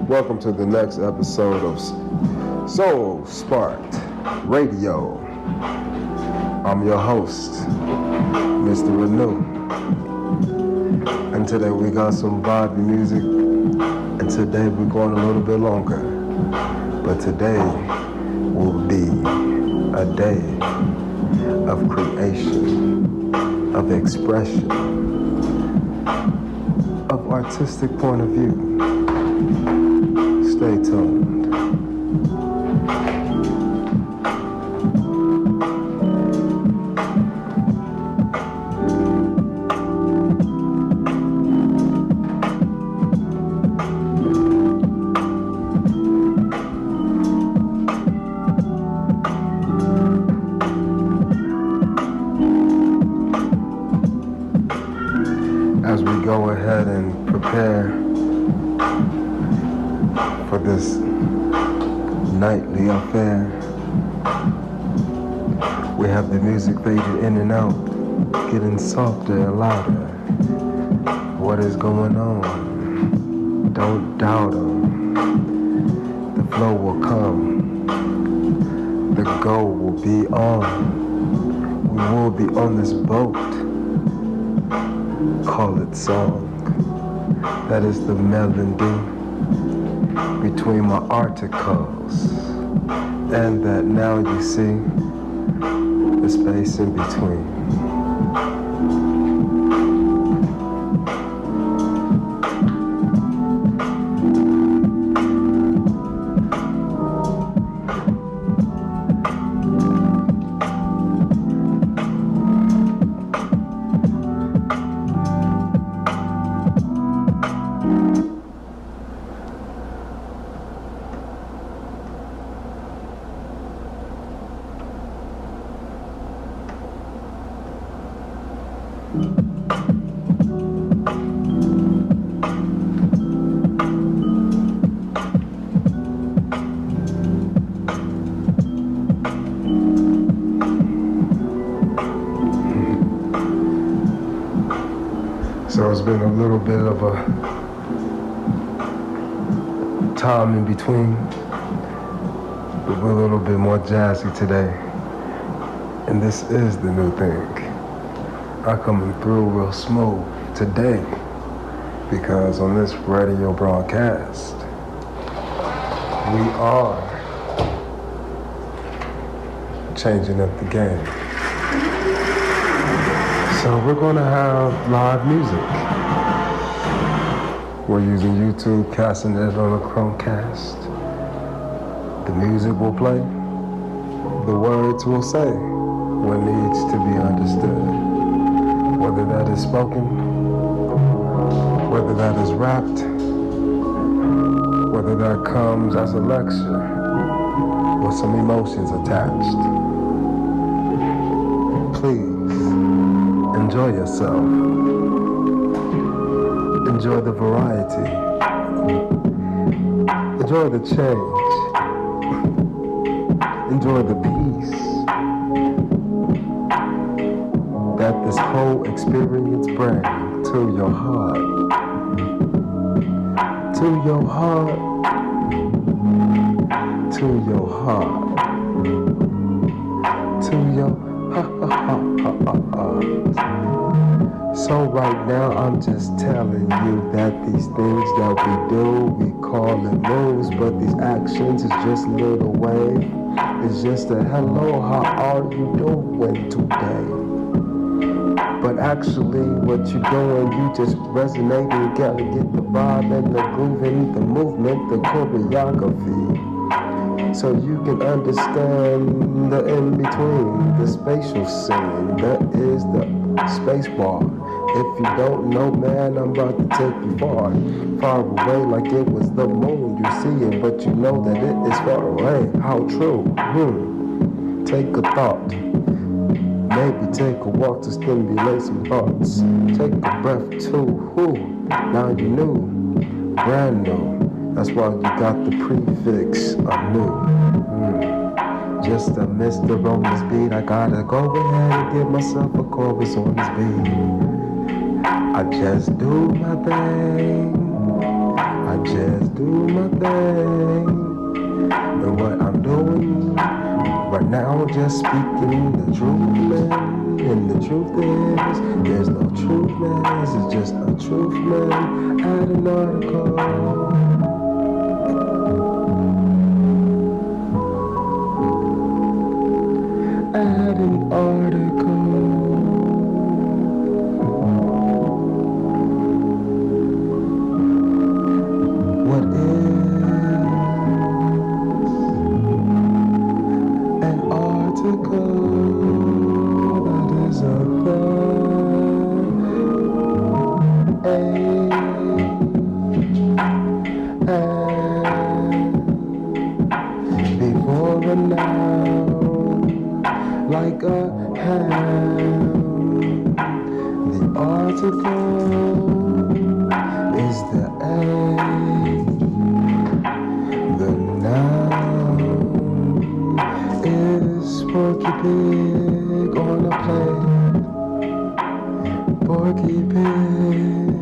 Welcome to the next episode of Soul Sparked Radio. I'm your host, Mr. Renew. And today we got some vibey music. And today we're going a little bit longer. But today will be a day of creation, of expression, of artistic point of view. Stay tuned. As we go ahead and prepare for this nightly affair, we have the music faded in and out, getting softer and louder. What is going on? Don't doubt them. The flow will come. The goal will be on. We will be on this boat. Call it song. That is the melody between my articles and that now you see the space in between. So it's been a little bit of a time in between. We're a little bit more jazzy today. And this is the new thing. I'm coming through real smooth today because on this radio broadcast, we are changing up the game. So we're gonna have live music. We're using YouTube, casting it on a Chromecast. The music will play. The words will say what needs to be understood. Whether that is spoken, whether that is rapped, whether that comes as a lecture with some emotions attached. Please enjoy yourself. Enjoy the variety. Enjoy the change. Enjoy the peace that this whole experience brings to your heart. To your heart. To your heart. To your heart. So right now I'm just telling you that these things that we do, we call it moves, but these actions is just a little wave. It's just a hello, how are you doing today? But actually what you're doing, you just resonate and gotta get the vibe and the groove and the movement, the choreography. So you can understand the in-between, the spatial scene, that is the space bar. If you don't know, man, I'm about to take you far. Far away like it was the moon. You see it, but you know that it is far away. How true? Take a thought. Maybe take a walk to stimulate some thoughts. Take a breath too. Now you knew. Brand new. That's why you got the prefix of new. Just a mister on this beat. I gotta go ahead and give myself a chorus on this beat. I just do my thing. I just do my thing. And what I'm doing right now, I'm just speaking the truth, man. And the truth is, there's no truth, man. This is just a truth, man. Add an article. Add an article. What is an article? That is a verb. And before a noun, like a ham. The article is the A. The noun is Porky Pig on a plate. Porky Pig.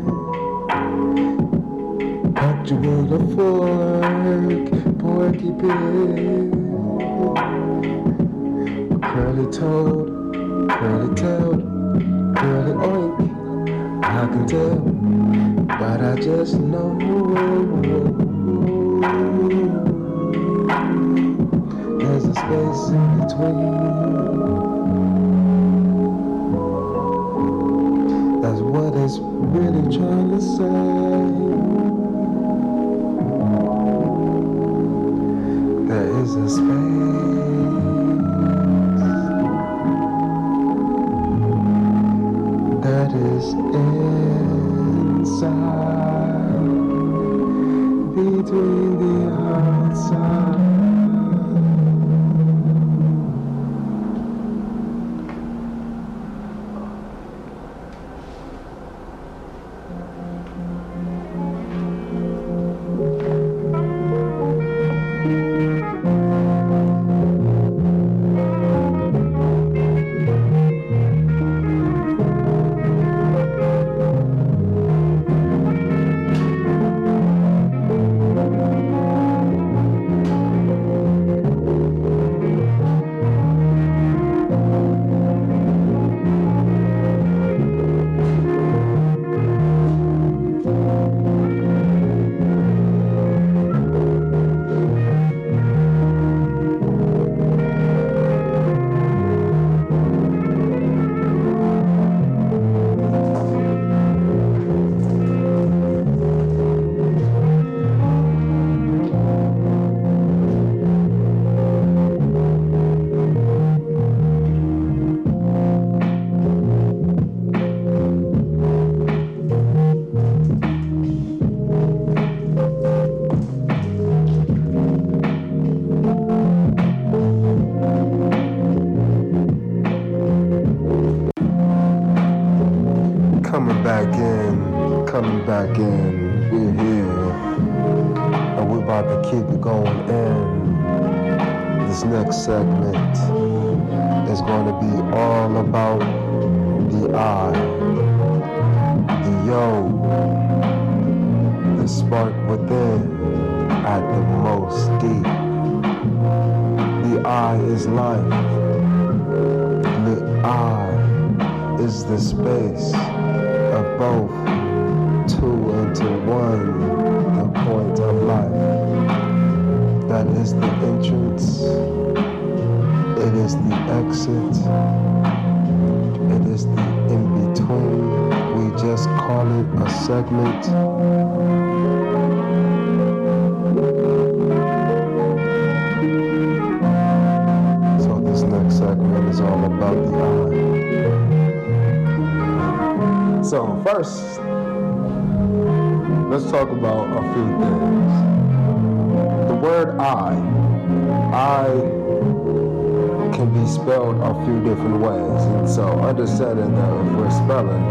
Packed you with a fork. Porky Pig. Curly-toed, curly-tailed, curly oink, I can tell, but I just know there's a space in between. That's what it's really trying to say. There is a space that is inside, between the outside. Coming back in, we're here, and we're about to keep it going in. This next segment is going to be all about the I, the yo, the spark within at the most deep. The I is life, the I is the space of both. Two into one, the point of life. That is the entrance, it is the exit, it is the in-between. We just call it a segment. So this next segment is all about the I. So first, let's talk about a few things. The word I can be spelled a few different ways. And so understanding that if we're spelling,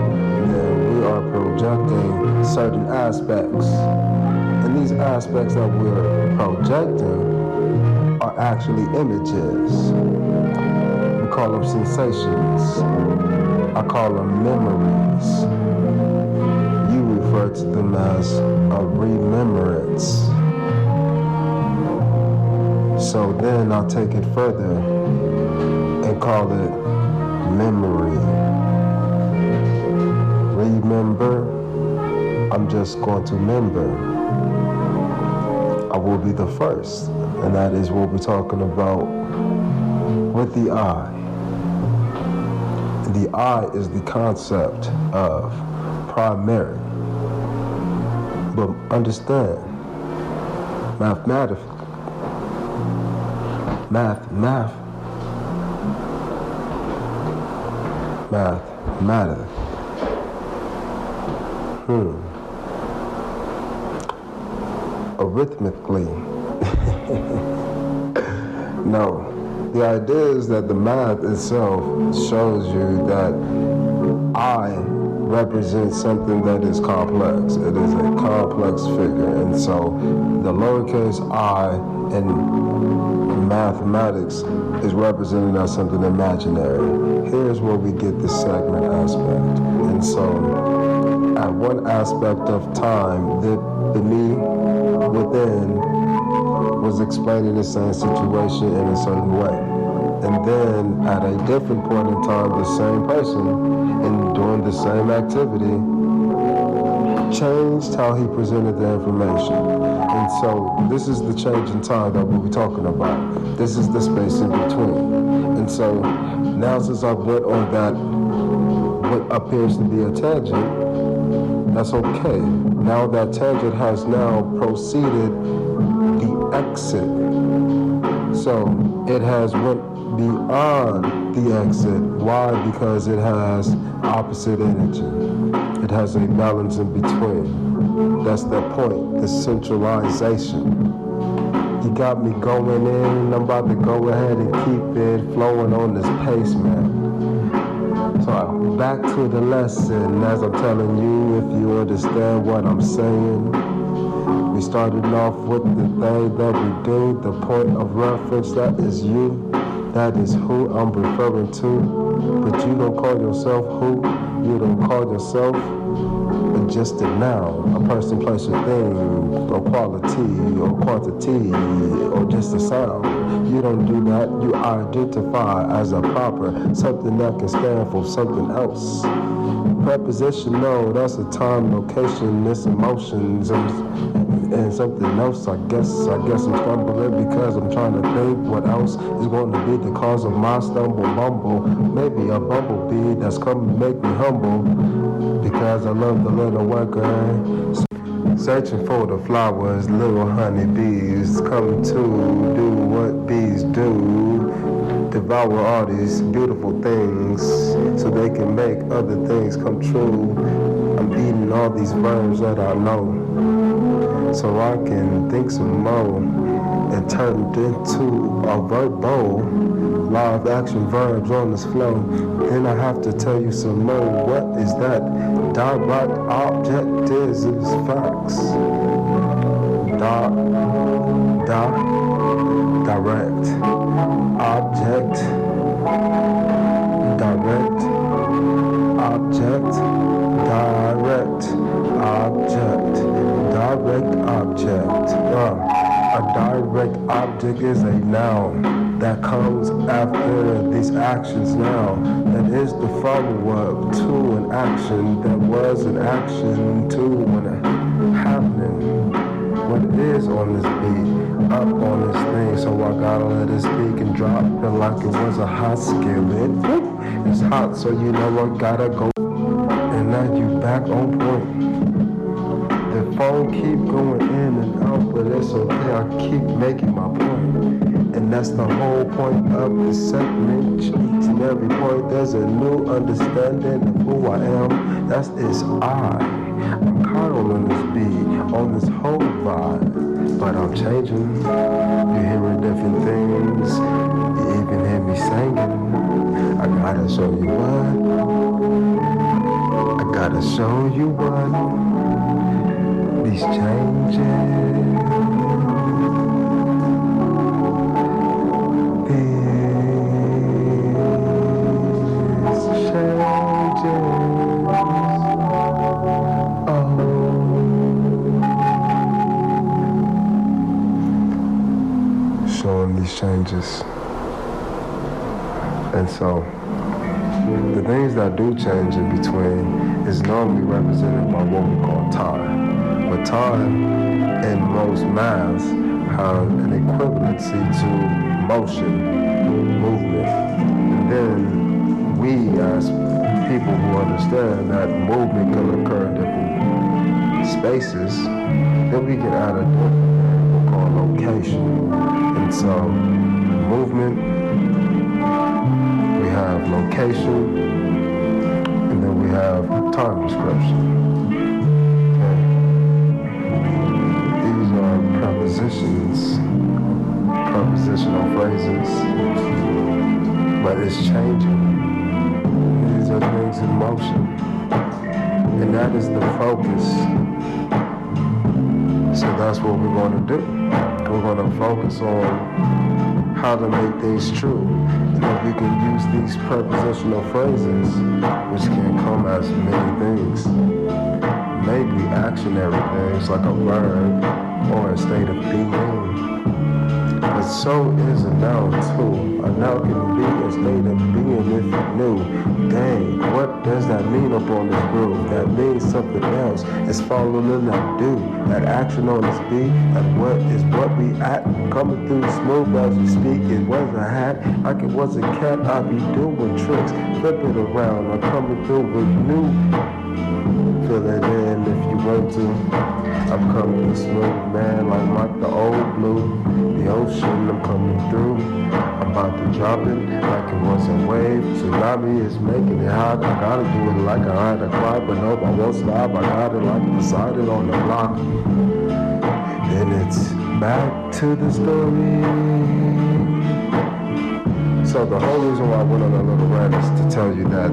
then we are projecting certain aspects. And these aspects that we're projecting are actually images. We call them sensations. I call them memories. You refer to them as a remembrance. so then I'll take it further and call it memory. Remember, I'm just going to remember. I will be the first, and that is what we're talking about with the I. The I is the concept of primary. But understand, mathematically, arithmetically, no. The idea is that the math itself shows you that I represents something that is complex. It is a complex figure. And so the lowercase I in mathematics is represented as something imaginary. Here's where we get the segment aspect. And so at one aspect of time, the me within was explaining the same situation in a certain way. And then at a different point in time, the same person, and doing the same activity, changed how he presented the information. And so this is the change in time that we'll be talking about. This is the space in between. And so now, since I went on that, what appears to be a tangent, that's okay. Now that tangent has now proceeded the exit. So it has went beyond the exit. Why? Because it has opposite energy. It has a balance in between. That's the point, the centralization. You got me going in, I'm about to go ahead and keep it flowing on this pace, man. So back to the lesson, as I'm telling you, if you understand what I'm saying. We started off with the thing that we do, the point of reference, that is you. That is who I'm referring to. But you don't call yourself who. You don't call yourself just a noun, a person, place, or thing, or quality, or quantity, or just a sound. You don't do that. You identify as a proper, something that can stand for something else. Preposition, no, that's a time, location, it's emotions, and something else. I guess I'm stumbling because I'm trying to think what else is going to be the cause of my bumble. Maybe a bumblebee that's come to make me humble because I love the little worker. Searching for the flowers, little honeybees come to do what bees do. Devour all these beautiful things so they can make other things come true. I'm eating all these verbs that I know so I can think some more and turn it into a verbo. Live action verbs on this flow. Then I have to tell you some more. What is that? Direct objectives is facts. Direct object, direct object, direct object, direct object. A direct object is a noun that comes after these actions now. That is the follow-up to an action that was an action to when it happening. What it is on this beat, up on this thing, so I gotta let it speak and drop it like it was a hot skillet. It's hot, so you know I gotta go. And now you back on point. The phone keep going in and out, but it's okay, I keep making my point. And that's the whole point of the segment. Each and every point, there's a new understanding of who I am. That is I'm Kyle on this beat, on this whole vibe. But I'm changing. You hearing different things. You even hear me singing. I gotta show you what. I gotta show you what. These changes. showing these changes. And so the things that do change in between is normally represented by what we call time. But time in most maths have an equivalency to motion, movement. And then we as people who understand that movement can occur in different spaces, then we can add a different thing we call location. And so movement, we have location, and then we have time description. These are prepositions, prepositional phrases, but it's changing. These are things in motion, and that is the focus. So that's what we're going to do. We're going to focus on how to make things true. And if we can use these prepositional phrases, which can come as many things, maybe actionary things like a verb or a state of being. But so is a noun too. A noun can be a state of being if you knew. Dang, what does that mean up on this groove? That means something else. It's following in that do. That action on this beat. That what is what we act. Coming through smooth as we speak. It was a hat. Like it was a cat. I be doing tricks. Flip it around. I'm coming through with new. Fill it in if you want to. I'm coming through smooth, man, like the old blue. The ocean, I'm coming through. I'm about to drop it like it was a wave. Tsunami is making it hot. I gotta do it like I had to cry, but nope, I won't stop. I got it like decided on the block. Then it's back to the story. So the whole reason why I went on a little rant is to tell you that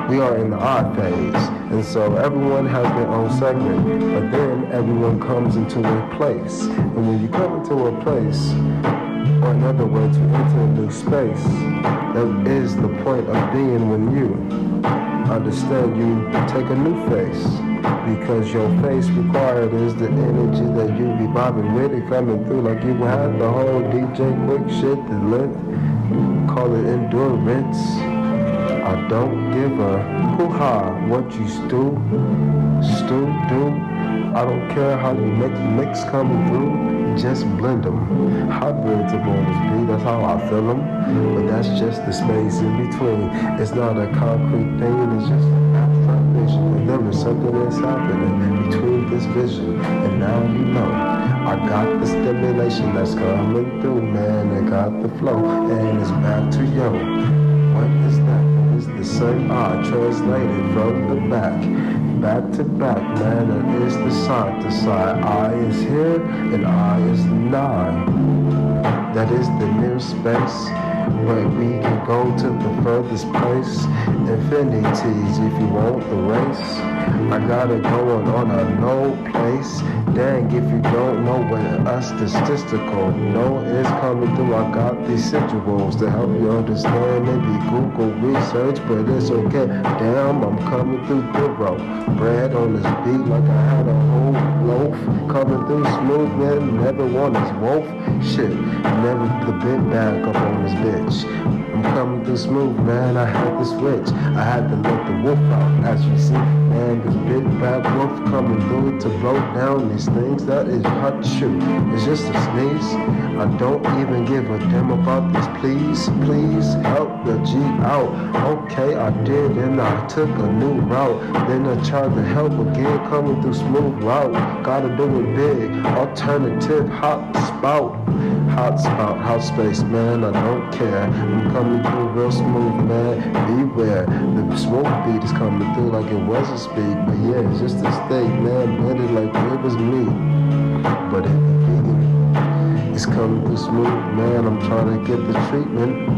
we are in the odd phase. And so everyone has their own segment, but then everyone comes into a place. And when you come into a place, or another way to enter a new space, that is the point of being when you understand you take a new face. Because your face required is the energy that you be bobbing with it coming through like you had the whole DJ quick shit, the lit, call it endurance. I don't give a hoo-ha what you do. I don't care how you make the mix coming through, just blend them. Hybrids up on this beat, that's how I feel them. But that's just the space in between. It's not a concrete thing, it's just an abstract vision. And there is something that's happening between this vision. And now you know, I got the stimulation that's coming through, man. I got the flow, and it's back to yo. What is that? It's the same I translated from the back to back, man. It is the side to side. I is here and I is nigh. That is the near space where we can go to the furthest place. Infinities, if you want the race. I got it going on a no place. Dang, if you don't know what a statistical no is coming through, I got these rituals to help you understand. Maybe Google research, but it's okay. Damn, I'm coming through thorough. Bread on this beat like I had a whole loaf. Coming through smooth, man. Never want this wolf. Shit, never the bit back up on this bitch. I'm coming through smooth, man. I had to switch. I had to let the wolf out. As you see, man, this big bad wolf coming through to blow down these things. That is hot shoot. It's just a sneeze. I don't even give a damn about this. Please help the G out. Okay, I did, and I took a new route. Then I tried to help again, coming through smooth route. Gotta do it big. Alternative hot spout. Hot space, man, I don't care. I'm coming through real smooth, man. Beware, the smoke beat is coming through like it was a speed. But yeah, it's just a state, man. Blended like it was me. But in the vegan, it's coming through smooth, man. I'm trying to get the treatment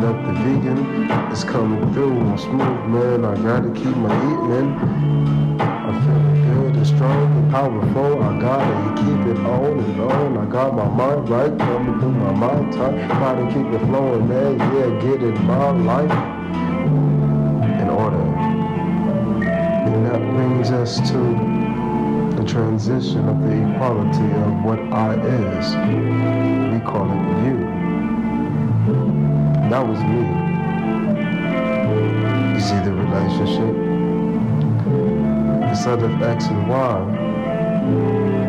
of the vegan. It's coming through, I'm smooth, man. I gotta keep my eating. I'm feeling good and strong and powerful. I gotta keep it on and on. I got my mind right, coming through my mind tight. Gotta keep it flowing, man. Yeah, get it my life in order. And that brings us to The transition of the equality of what I is. We call it you. That was me. You see the relationship? Instead of X and Y,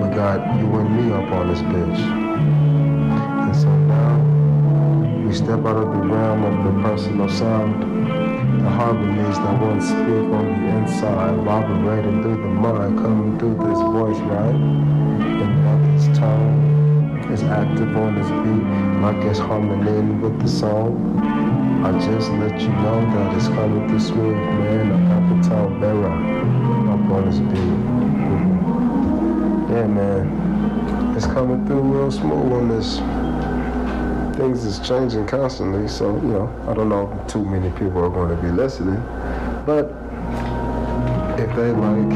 we got you and me up on this bitch. And so now, we step out of the realm of the personal sound, the harmonies that once speak on the inside, vibrating through the mind, coming through this voice, right? And now this tone is active on this beat, like it's harmonying with the song. I just let you know that it's coming through smooth, man. I got the tone bearer up on this beat. Yeah, man. It's coming through real smooth on this. Things is changing constantly, so, I don't know if too many people are going to be listening. But if they like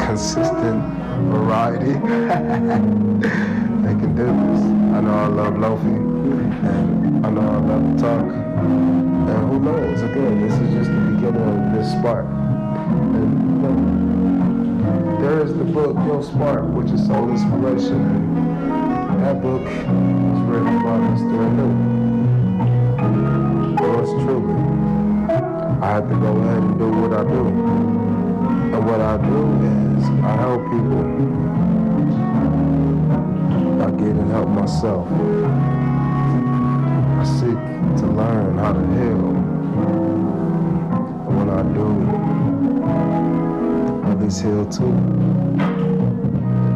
consistent variety, they can do this. I know I love Lofi, and I know I love to talk. And who knows, again, this is just the beginning of this spark. And there is the book, Spark, which is SoL Inspiration. And that book was written by Mr. Anu. Yours truly. I had to go ahead and do what I do. And what I do is I help people. I get and help myself. I seek to learn how to heal. And when I do, others heal too.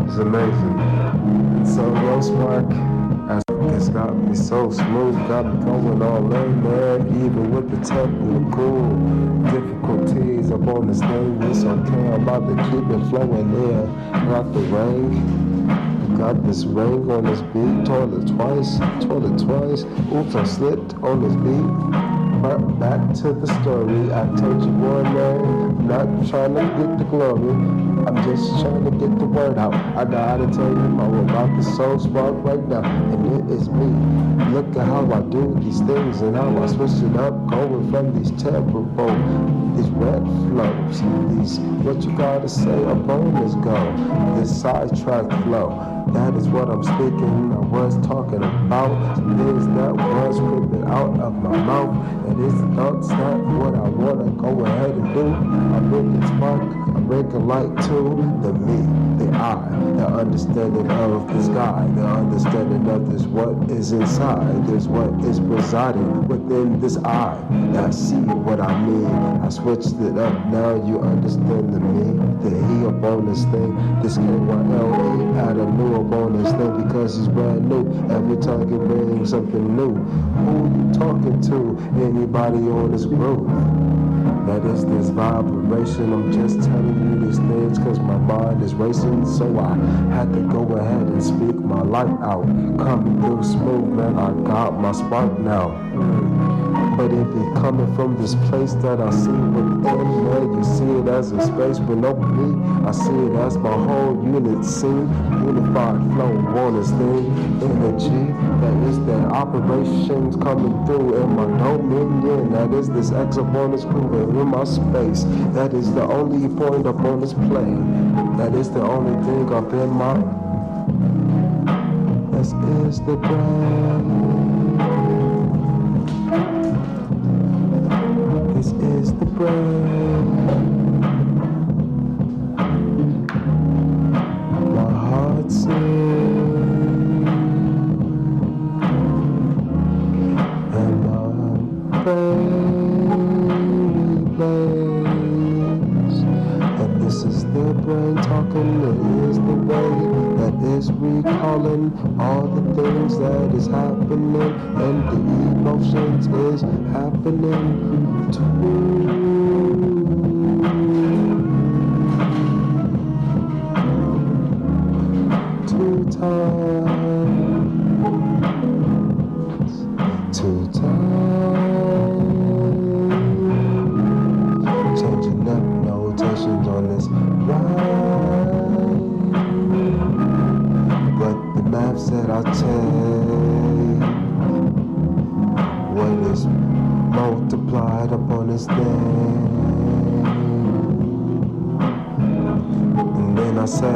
It's amazing. So Spark has got me so smooth, got me going all in, man. Even with the technical difficulties up on this thing, it's okay. I'm about to keep it flowing there. Got the ring, got this ring on this beat. Toilet twice. Oops, I slipped on this beat. But back to the story. I told you, boy, man, not trying to get the glory. I'm just trying to get the word out. I gotta tell you all about the soul spark right now, and it is me. Look at how I do these things and how I switch it up, going from these terrible, these red flows, these what you gotta say, a bonus go, this sidetrack flow. That is what I'm speaking, I was talking about, things that was creeping out of my mouth, and it's thoughts that what I wanna go ahead and do. I'm making spark, I'm making light to the me, the I, the understanding of the sky, the understanding of this what is inside, this what is residing within this I. Now see what I mean, I switched it up, now you understand the me, the he up on this thing, this KYLE, add a new up on this thing because it's brand new, every time it brings something new. Who you talking to? Anybody on this groove? That is this vibration. I'm just telling you these things because my mind is racing, so I had to go ahead and speak my life out. Coming through smooth, man, I got my spark now. But it be coming from this place that I see within, man. You see it as a space below me. I see it as my whole unit scene. Unified flow on this thing. Energy, that is that operations coming through in my dominion. That is this X upon this groove in my space. That is the only point upon this plane. That is the only thing up in my. This is the brain. This is the brain. My heart sings, and my brain replays. And this is the brain talking. It is the way that is recalling all the things that is happening, and the emotions is happening too. Two times, changing up notations on this rhyme. But the math said I'll take what is multiplied upon this thing. And I say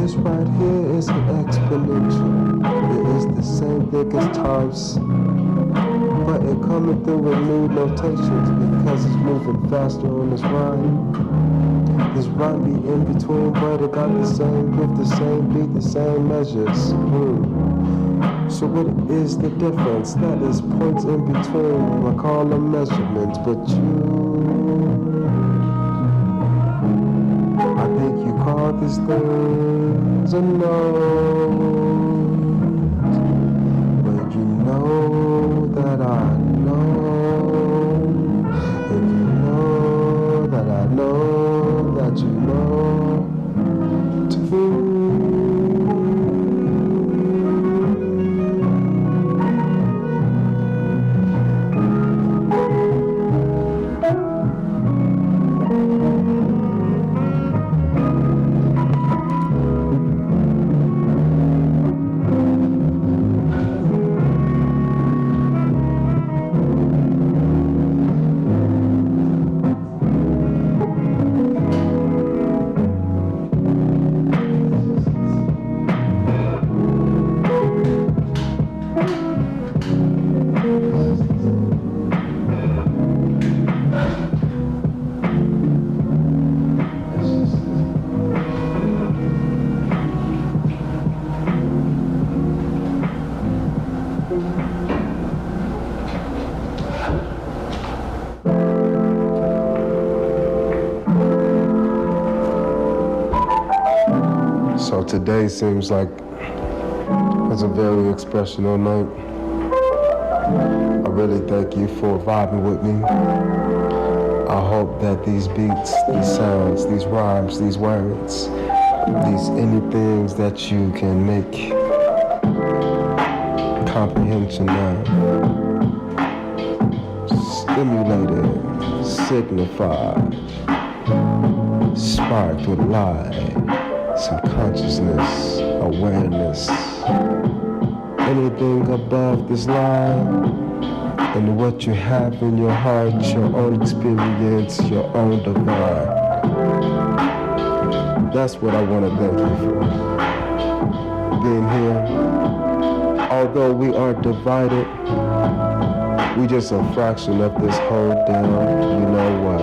this right here is an exponential. It is the same thing as times, but it coming through with new notations because it's moving faster on this rhyme. This rhyme be in between, but it got the same with the same beat, the same measures. So what is the difference? That is points in between, like all the measurements, but I think you call these things a note, but you know that I know, and you know that I know that you know too. So today seems like it's a very expressional night. I really thank you for vibing with me. I hope that these beats, these sounds, these rhymes, these words, these any things that you can make comprehension of, stimulated, signified, sparked with light, some consciousness, awareness, anything above this line, and what you have in your heart, your own experience, your own divine. That's what I want to thank you for. Being here, although we are divided, we just a fraction of this whole damn, you know what.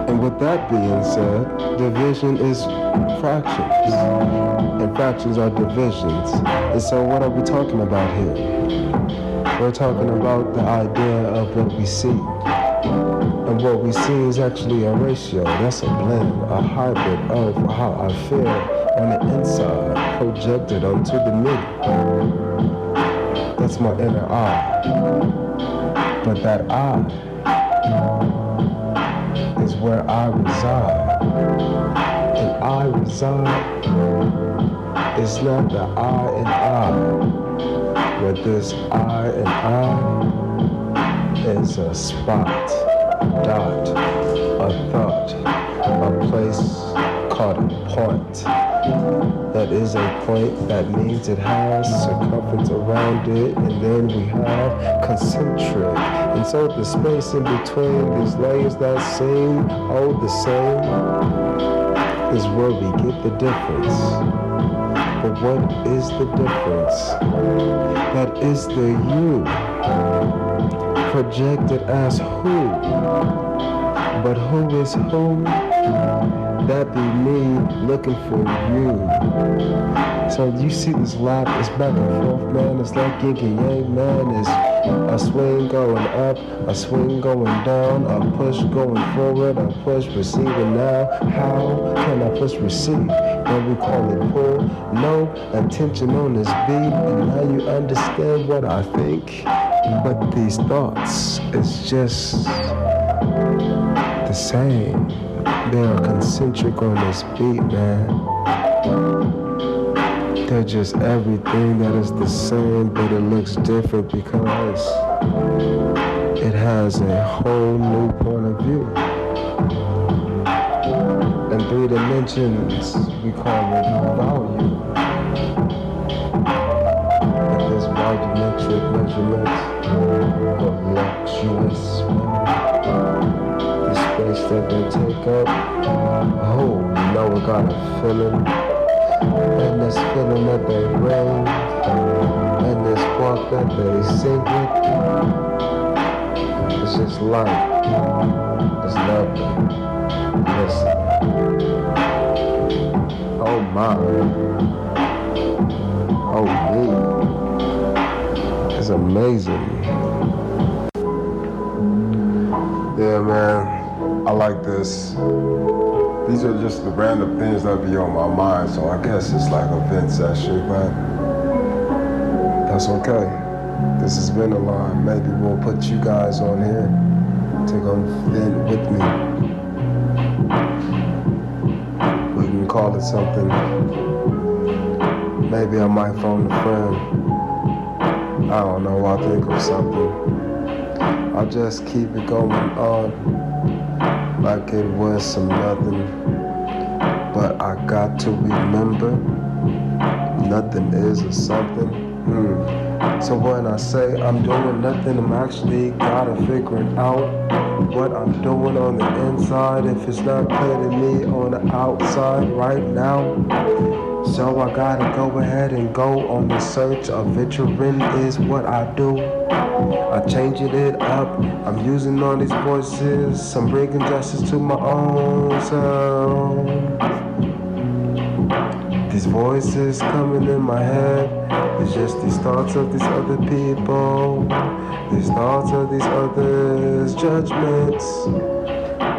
And with that being said, division is fractions, and fractions are divisions. And so what are we talking about here? We're talking about the idea of what we see. And what we see is actually a ratio. That's a blend, a hybrid of how I feel on the inside, projected onto the me. That's my inner eye. But that I is where I reside. And I reside is not the I and I, but this I and I is a spot, dot, a thought, a place called a point. That is a point that means it has circumference around it, and then we have concentric. And so the space in between these layers that seem all the same is where we get the difference. But what is the difference? That is the you, projected as who. But who is who? That be me looking for you. So you see this lap is back and forth, man. It's like yin and yang, man. It's a swing going up, a swing going down, a push going forward, a push receiving now. How can I push receive? Then we call it pull. No attention on this beat, and now you understand what I think. But these thoughts is just the same. They are concentric on this beat, man. They're just everything that is the same, but it looks different because it has a whole new point of view. In 3 dimensions, we call it value. But this volumetric measurement, voluptuous, space that they take up. Oh, you know we got a feeling, and this feeling that they bring, and this walk that they sing it. It's just light. It's nothing. Listen. Oh my. Oh me. It's amazing. Yeah, man. I like this. These are just the random things that be on my mind, so I guess it's like a vent session, but that's okay. This has been a line. Maybe we'll put you guys on here to go vent with me. We can call it something. Maybe I might phone a friend. I don't know, I'll think of something. I'll just keep it going on like it was some nothing. But I got to remember, nothing is a something. So when I say I'm doing nothing, I'm actually gotta figure it out. What I'm doing on the inside, if it's not clear to me on the outside right now. So I gotta go ahead and go on the search. A veteran is what I do. I'm changing it up. I'm using all these voices. I'm bringing justice to my own self. These voices coming in my head. It's just these thoughts of these other people. These thoughts of these others' judgments.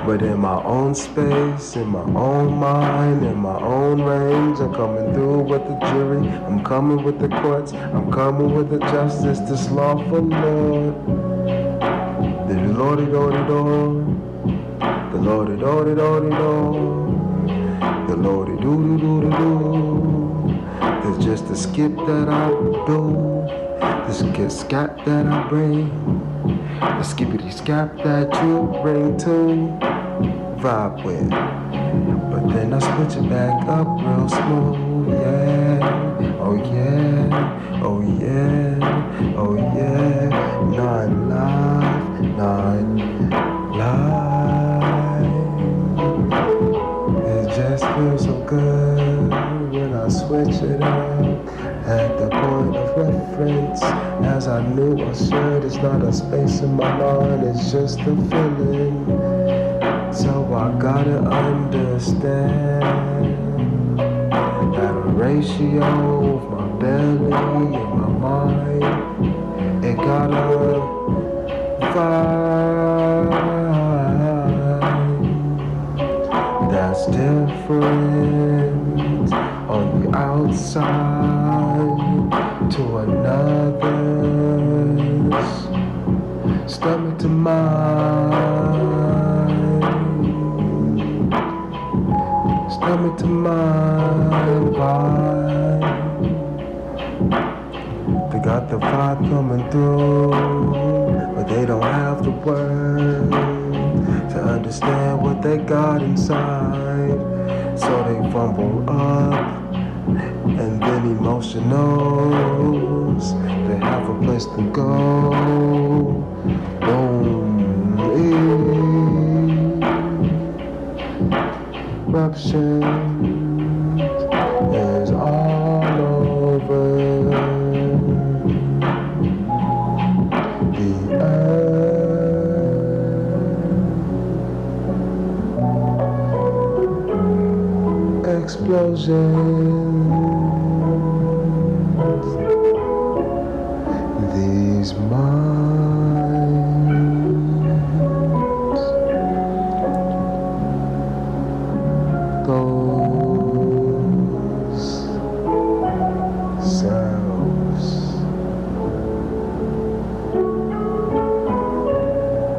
But in my own space, in my own mind, in my own range, I'm coming through with the jury, I'm coming with the courts, I'm coming with the justice, this lawful Lord. The Lordy-Lordy-Lord, the Lordy-Lordy-Lordy-Lord, the Lordy-Doo-Doo-Doo-Doo-Doo. There's just a skip that I do, the scat that I bring, the skippity scap that you bring to vibe with. But then I switch it back up real smooth, yeah. Oh yeah, oh yeah, oh yeah. Nine life. It just feels so good when I switch it up. At the point of reference, as I knew I should, it's not a space in my mind, it's just a feeling. So I gotta understand that a ratio of my belly and my mind, it gotta find. That's different on the outside to another's stomach to mine, stomach to mine vibe. They got the vibe coming through, but they don't have the word to understand what they got inside. So they fumble up, and then emotionals, they have a place to go. Boom, eruptions is all over the earth. Explosions, these minds, those selves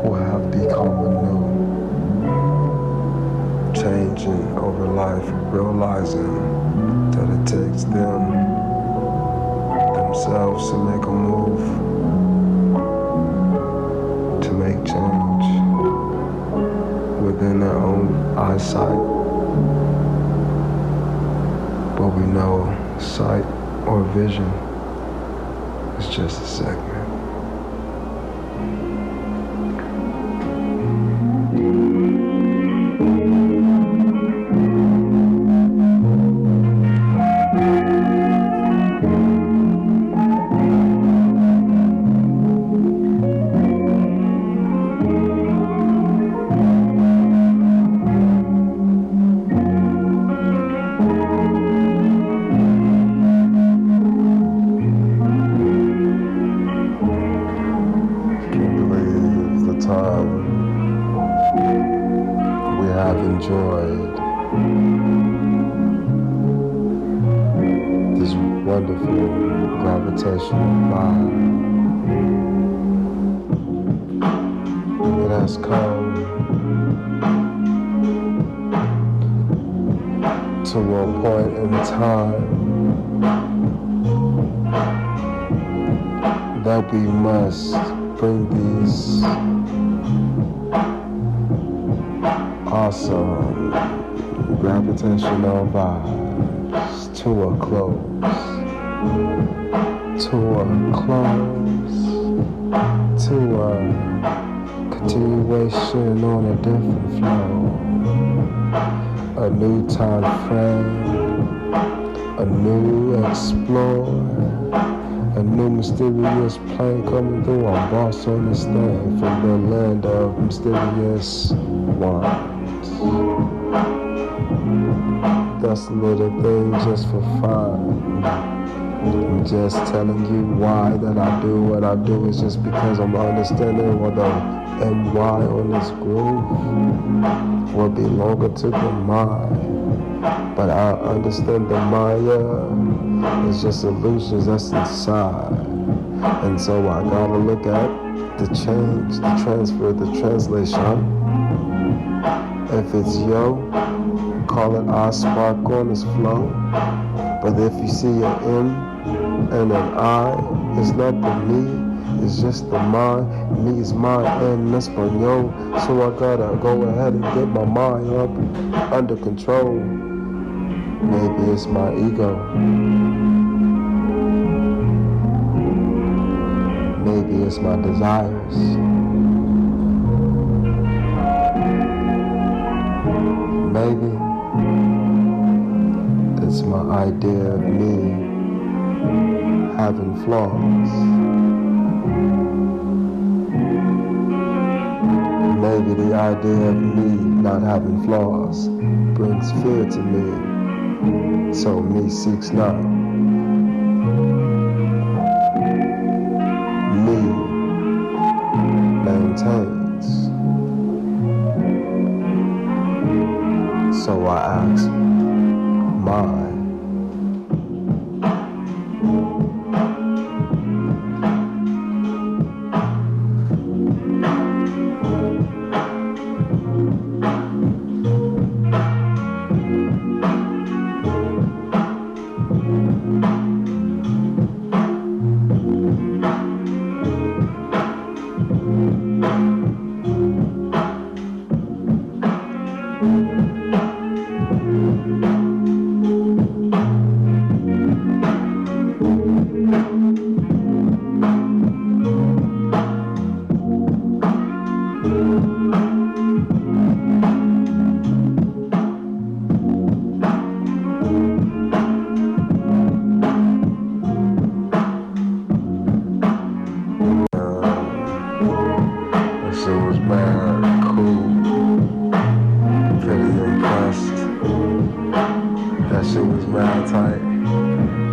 who have become anew, changing over life, realizing that it takes themselves to make a move, to make change within their own eyesight. But we know sight or vision is just a segment. we have enjoyed this wonderful gravitational vibe. It has come to a point in time that we must bring these awesome gravitational vibes to a close, to a continuation on a different flow, a new time frame, a new explorer, a new mysterious plane coming through. I'm boss on this thing from the land of mysterious ones. That's a little thing just for fun. I'm just telling you why that I do what I do. Is just because I'm understanding what the MY on this groove will be longer to the mind. But I understand the Maya is just illusions that's inside. And so I gotta look at the change, the transfer, the translation. If it's yo, call it I spark on this flow. But if you see an M and an I, it's not the me, it's just the mind. Me is mine and Espanol. So I gotta go ahead and get my mind up under control. Maybe it's my ego. Maybe it's my desires. Maybe it's my idea of me having flaws. Maybe the idea of me not having flaws brings fear to me. So me seeks not. Me maintains. So I ask, mine.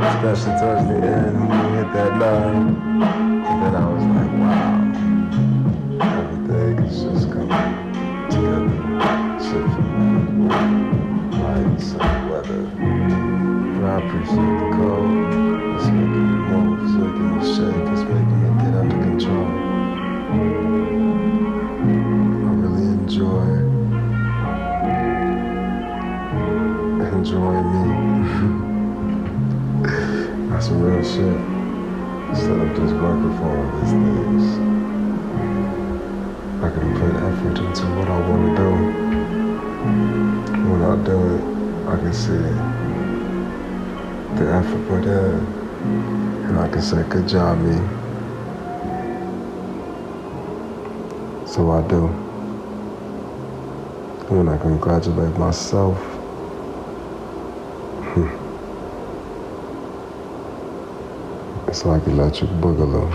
Especially towards the end when we hit that 9. And then I was like, wow, everything is just coming together. Shit for me, lights and weather. But I appreciate the code. It's making me move, it's making me shake, it's making me get under control. I really enjoy me. That's some real shit. Instead of just working for all these things, I can put effort into what I want to do. When I do it, I can see the effort put in, and I can say, good job, me. So I do. When I congratulate myself, it's like electric boogaloo.